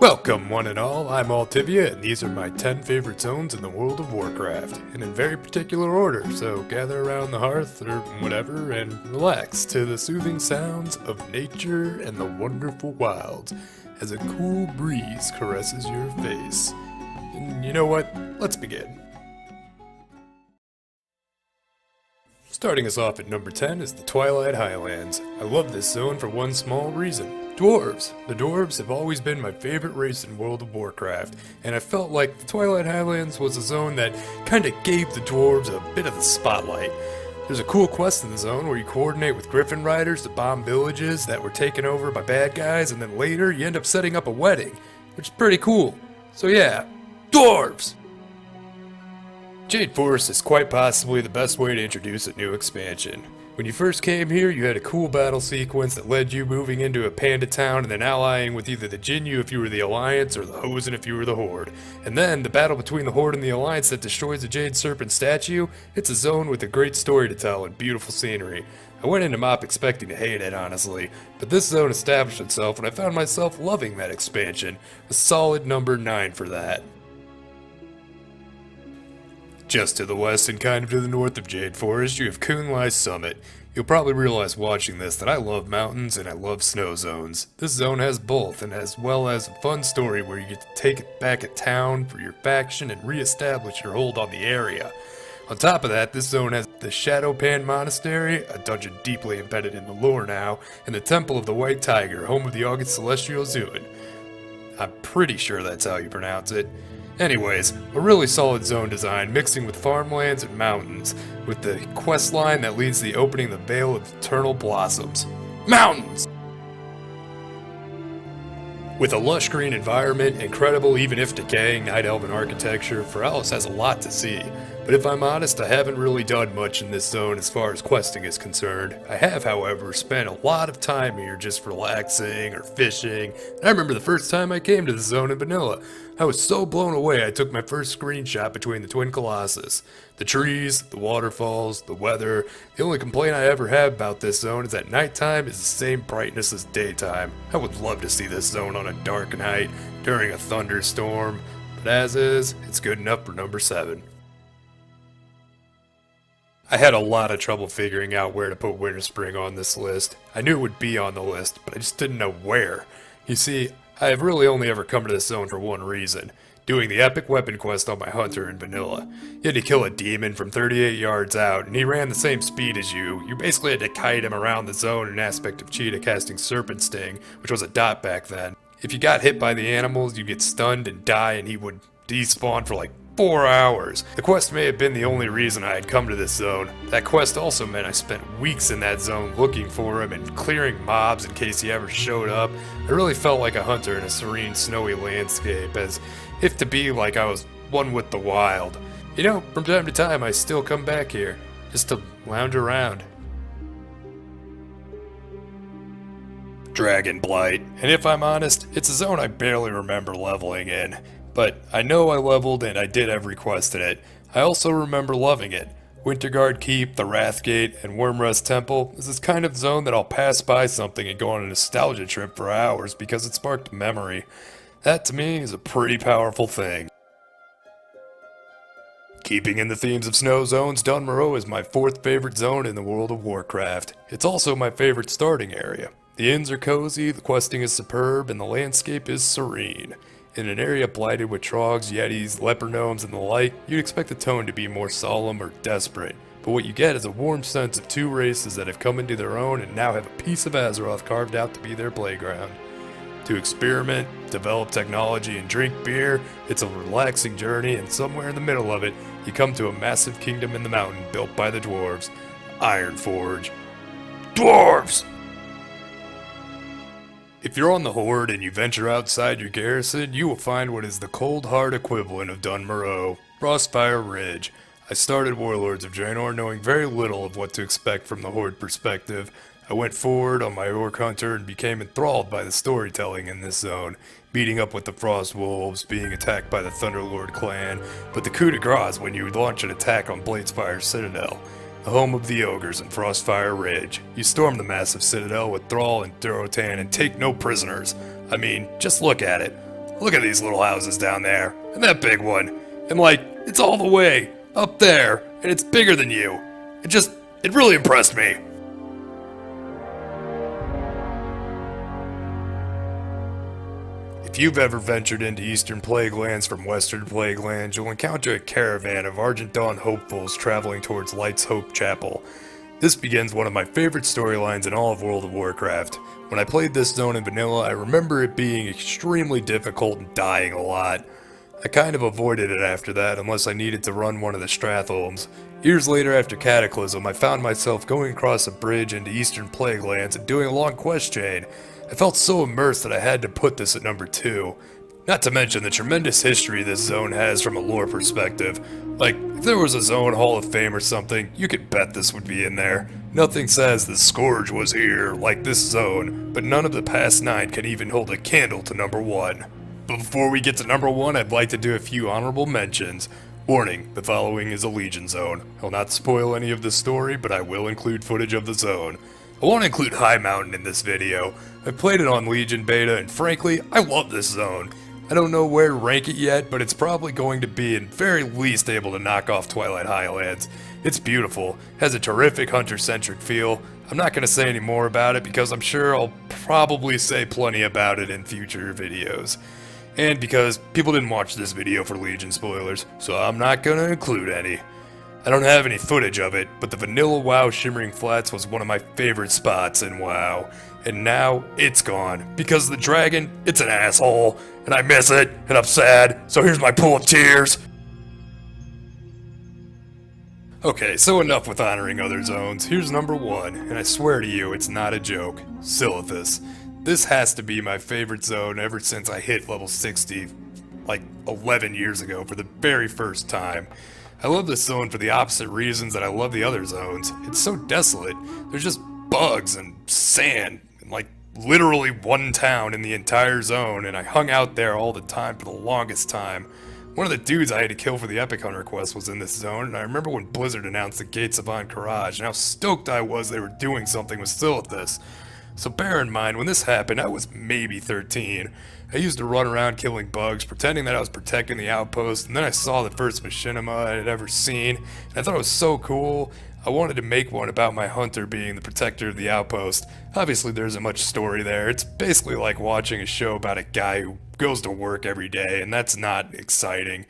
Welcome one and all, I'm Altivia, and these are my 10 favorite zones in the world of Warcraft, and in very particular order, so gather around the hearth or whatever and relax to the soothing sounds of nature and the wonderful wilds as a cool breeze caresses your face. And you know what? Let's begin. Starting us off at number 10 is the Twilight Highlands. I love this zone for one small reason. Dwarves! The dwarves have always been my favorite race in World of Warcraft, and I felt like the Twilight Highlands was a zone that kinda gave the dwarves a bit of the spotlight. There's a cool quest in the zone where you coordinate with griffin riders to bomb villages that were taken over by bad guys, and then later you end up setting up a wedding, which is pretty cool. So yeah, dwarves! Jade Forest is quite possibly the best way to introduce a new expansion. When you first came here, you had a cool battle sequence that led you moving into a panda town and then allying with either the Jinyu if you were the Alliance or the Hosen if you were the Horde. And then, the battle between the Horde and the Alliance that destroys the Jade Serpent statue, it's a zone with a great story to tell and beautiful scenery. I went into MoP expecting to hate it, honestly, but this zone established itself and I found myself loving that expansion. A solid number 9 for that. Just to the west and kind of to the north of Jade Forest, you have Kun Lai Summit. You'll probably realize watching this that I love mountains and I love snow zones. This zone has both, and as well as a fun story where you get to take it back at town for your faction and re-establish your hold on the area. On top of that, this zone has the Shadowpan Monastery, a dungeon deeply embedded in the lore now, and the Temple of the White Tiger, home of the August Celestial Zuin. I'm pretty sure that's how you pronounce it. Anyways, a really solid zone design mixing with farmlands and mountains, with the quest line that leads to the opening of the Vale of Eternal Blossoms. Mountains! With a lush green environment, incredible even if decaying Night Elven architecture, Feralas has a lot to see. But if I'm honest, I haven't really done much in this zone as far as questing is concerned. I have, however, spent a lot of time here just relaxing or fishing. And I remember the first time I came to the zone in vanilla. I was so blown away I took my first screenshot between the Twin Colossus. The trees, the waterfalls, the weather. The only complaint I ever have about this zone is that nighttime is the same brightness as daytime. I would love to see this zone on a dark night during a thunderstorm. But as is, it's good enough for number 7. I had a lot of trouble figuring out where to put Winterspring on this list. I knew it would be on the list, but I just didn't know where. You see, I have really only ever come to this zone for one reason. Doing the epic weapon quest on my hunter in vanilla. You had to kill a demon from 38 yards out, and he ran the same speed as you. You basically had to kite him around the zone in an aspect of Cheetah casting Serpent Sting, which was a dot back then. If you got hit by the animals, you'd get stunned and die, and he would despawn for like 4 hours. The quest may have been the only reason I had come to this zone. That quest also meant I spent weeks in that zone looking for him and clearing mobs in case he ever showed up. I really felt like a hunter in a serene, snowy landscape, as if to be like I was one with the wild. You know, from time to time I still come back here, just to lounge around. Dragonblight. And if I'm honest, it's a zone I barely remember leveling in. But I know I leveled and I did every quest in it. I also remember loving it. Winterguard Keep, the Wrathgate, and Wormrest Temple is this kind of zone that I'll pass by something and go on a nostalgia trip for hours because it sparked memory. That to me is a pretty powerful thing. Keeping in the themes of snow zones, Morogh is my 4th favorite zone in the World of Warcraft. It's also my favorite starting area. The inns are cozy, the questing is superb, and the landscape is serene. In an area blighted with trogs, yetis, leper gnomes, and the like, you'd expect the tone to be more solemn or desperate. But what you get is a warm sense of two races that have come into their own and now have a piece of Azeroth carved out to be their playground. To experiment, develop technology, and drink beer, it's a relaxing journey, and somewhere in the middle of it, you come to a massive kingdom in the mountain built by the dwarves. Ironforge. Dwarves! If you're on the Horde and you venture outside your garrison, you will find what is the cold hard equivalent of Morogh, Frostfire Ridge. I started Warlords of Draenor knowing very little of what to expect from the Horde perspective. I went forward on my Orc Hunter and became enthralled by the storytelling in this zone, meeting up with the Frost Wolves, being attacked by the Thunderlord clan, but the coup de grace when you launch an attack on Bladespire Citadel. The home of the ogres in Frostfire Ridge. You storm the massive citadel with Thrall and Durotan and take no prisoners. I mean, just look at it. Look at these little houses down there, and that big one, and like, it's all the way up there, and it's bigger than you. It really impressed me. If you've ever ventured into Eastern Plaguelands from Western Plaguelands, you'll encounter a caravan of Argent Dawn hopefuls traveling towards Light's Hope Chapel. This begins one of my favorite storylines in all of World of Warcraft. When I played this zone in vanilla, I remember it being extremely difficult and dying a lot. I kind of avoided it after that unless I needed to run one of the Stratholmes. Years later after Cataclysm, I found myself going across a bridge into Eastern Plaguelands and doing a long quest chain. I felt so immersed that I had to put this at number 2. Not to mention the tremendous history this zone has from a lore perspective. Like, if there was a zone Hall of Fame or something, you could bet this would be in there. Nothing says the Scourge was here like this zone, but none of the past 9 can even hold a candle to number 1. But before we get to number 1, I'd like to do a few honorable mentions. Warning, the following is a Legion zone. I'll not spoil any of the story, but I will include footage of the zone. I want to include Highmountain in this video. I've played it on Legion Beta, and frankly, I love this zone. I don't know where to rank it yet, but it's probably going to be at very least able to knock off Twilight Highlands. It's beautiful, has a terrific hunter-centric feel. I'm not going to say any more about it because I'm sure I'll probably say plenty about it in future videos. And because people didn't watch this video for Legion spoilers, so I'm not going to include any. I don't have any footage of it, but the vanilla WoW Shimmering Flats was one of my favorite spots in WoW. And now, it's gone. Because the dragon, it's an asshole, and I miss it, and I'm sad, so here's my pool of tears. Okay, so enough with honoring other zones. Here's number 1, and I swear to you, it's not a joke. Silithus. This has to be my favorite zone ever since I hit level 60, like 11 years ago for the very first time. I love this zone for the opposite reasons that I love the other zones. It's so desolate. There's just bugs and sand, and like literally one town in the entire zone, and I hung out there all the time for the longest time. One of the dudes I had to kill for the Epic Hunter quest was in this zone, and I remember when Blizzard announced the Gates of Ahn'Qiraj, and how stoked I was they were doing something with Silithus. So bear in mind, when this happened, I was maybe 13. I used to run around killing bugs, pretending that I was protecting the outpost, and then I saw the first machinima I had ever seen, and I thought it was so cool. I wanted to make one about my hunter being the protector of the outpost. Obviously there isn't much story there. It's basically like watching a show about a guy who goes to work every day, and that's not exciting.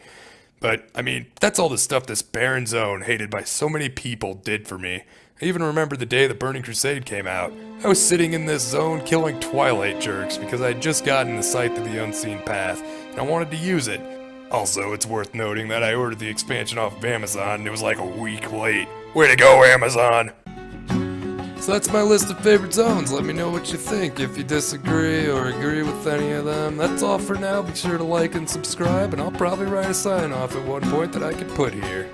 But, I mean, that's all the stuff this barren zone, hated by so many people, did for me. I even remember the day the Burning Crusade came out. I was sitting in this zone killing Twilight jerks because I had just gotten the Sight of the Unseen Path, and I wanted to use it. Also, it's worth noting that I ordered the expansion off of Amazon and it was like a week late. Way to go, Amazon! So that's my list of favorite zones. Let me know what you think. If you disagree or agree with any of them, that's all for now. Be sure to like and subscribe, and I'll probably write a sign off at one point that I can put here.